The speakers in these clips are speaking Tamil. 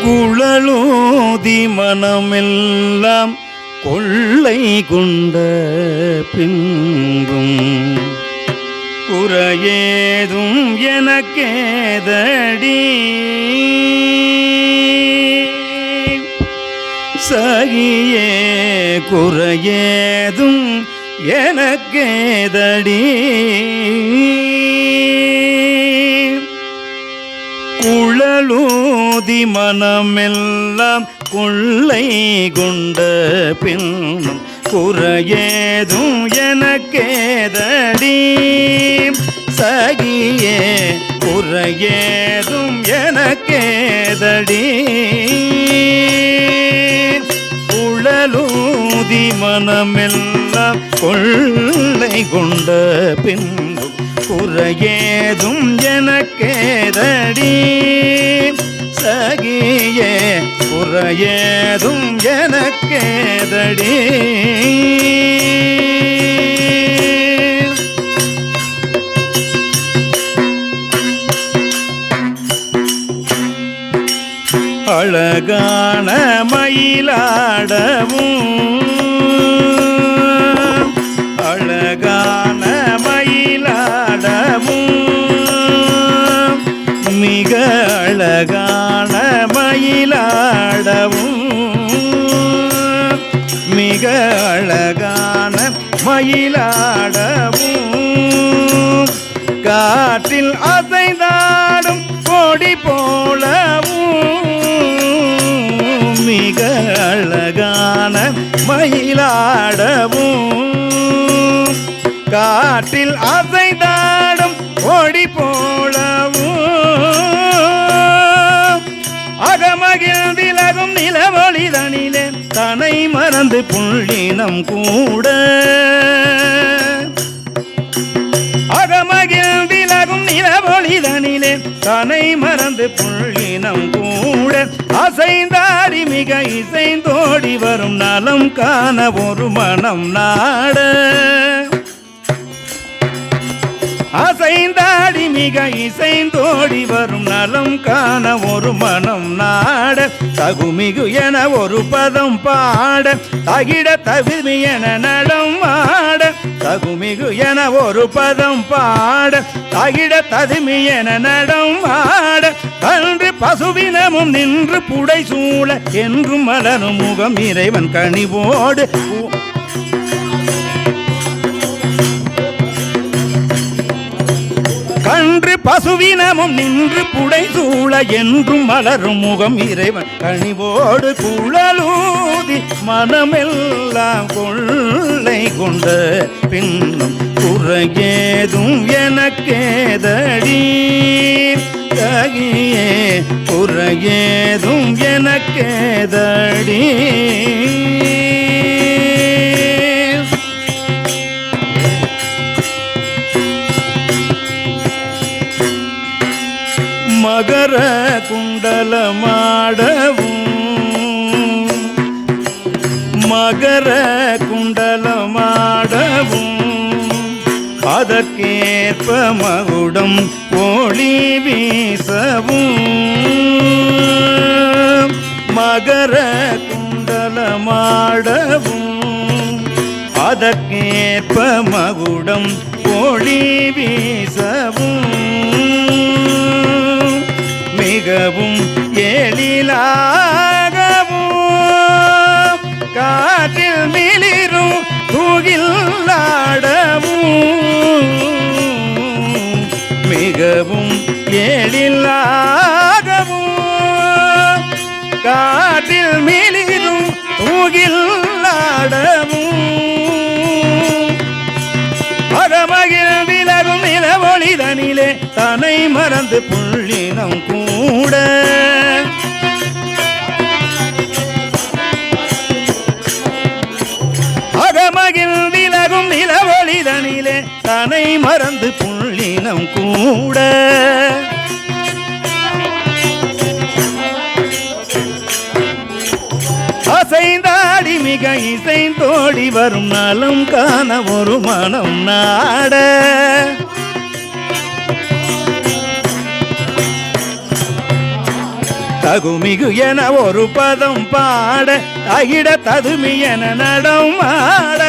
குழலூதி மனமெல்லாம் கொள்ளை கொண்ட பின்பும் குறையேதும் எனக்கேதடி சகியே குறையேதும் எனக்கேதடி குழலூதி மனமெல்லாம் கொள்ளை கொண்ட பின்னும் குறையேதும் எனக்கேதடி சகியே குறையேதும் எனக்கேதடி குழலூதி மனமெல்லாம் கொள்ளை கொண்ட பின்னும் குறையேதும் எனக்கேதடி சகியே குறையேதும் எனக்கேதடி அழகான மயிலாடவும் அழகான மயிலாடவும் மிக அழகான மயிலாடவும் மிக அழகான மயிலாடவும் காற்றில் அசைந்தாடும் கொடி போலவும் மிக அழகான மயிலாடவும் காற்றில் அசைந்தாடும் கொடி போலவும் அகமகிழ்ந்திலகும் நிலவொளிதனிலே தனை மறந்து புள்ளினம் கூட அகமகிழ்ந்திலகும் நிலவொளிதனிலே தனை மறந்து புள்ளினம் கூட அசைந்தாடி மிக இசைந்தோடி வரும் நலம் காண ஒரு மனம் நாட அசைந்தாடி மிக இசைந்தோடி வரும் நலம் காண ஒரு மனம் நாட தகுமிகு என ஒரு பதம் பாட தகிட தவிர்மி என நடம் ஆட தகுமிகு என ஒரு பதம் பாட தகிட ததுமி என நடம் ஆட கன்று பசுவினமும் நின்று புடை சூழ என்றும் மலரும் முகம் இறைவன் கனிவோடு கன்று பசுவினமும் நின்று புடை சூழ என்றும் மலரும் முகம் இறைவன் கனிவோடு குழலூதி மனமெல்லாம் கொள்ளை கொண்ட பின்னும் குறையேதும் எனக்கேதடி சகியே குறையேதும் எனக்கேதடி மகர குண்டலமாடவும் மகர குண்டலமாடவும் அதற்கேற்ப மகுடம் ஒளி வீசவும் மகர குண்டலமாடவும் அதற்கேற்ப மகுடம் ஒளி வீசவும் மிகவும் எழிலாகவும் காற்றில் மிளிரும் தூகில்லாடவும் மிகவும் எழிலாகவும் காற்றில் மிளிரும் தூகில்லாடவும் அகமகிழ் விலகும் நிலவொளிதனிலே தனை மறந்து புள்ளினம் கூட அகமகிழ் விலகும் நிலவொளிதனிலே தனை மறந்து புள்ளினம் கூட அசைந்தாடி மிக இசைந்தோடி வரும் நலம் காண ஒரு மனம் நாட தகுமிகு என ஒரு பதம் பாட தகிட ததுமி என நடம் ஆட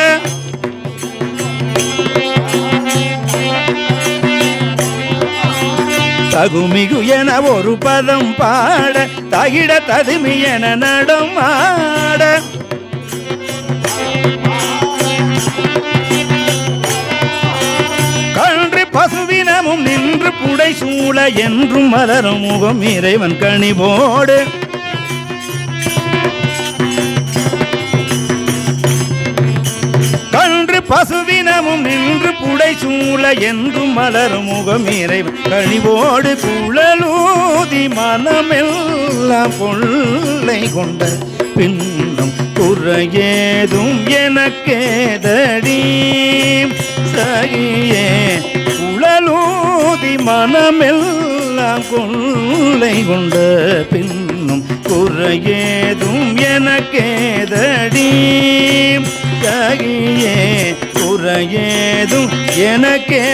தகுமிகு என ஒரு பதம் பாட தகிட ததுமி என நடம் ஆட கன்று பசுவினமும் நின்று புடை சூழ என்றும் மலரும் முகம் இறைவன் கனிவோடு கன்று பசுவினமும் நின்று புடை சூழ என்றும் மலரும் முகம் இறைவன் கனிவோடு குழலூதி மனமெல்லாம் கொள்ளை கொண்ட பின்னும் குறையேதும் எனக்கேதடி சகியே குழலூதி மனமெல்லாம் கொள்ளை கொண்ட பின்னும் குறையேதும் எனக்கேதடி சகியே குறையேதும் எனக்கேதடி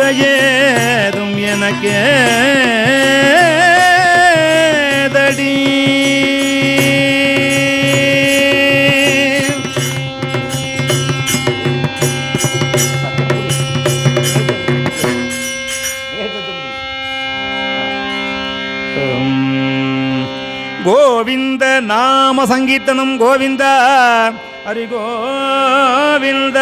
குறையேதும் எனக்கேதடி கோவிந்த நாம சங்கீர்த்தனம் கோவிந்த ஹரி கோவிந்த.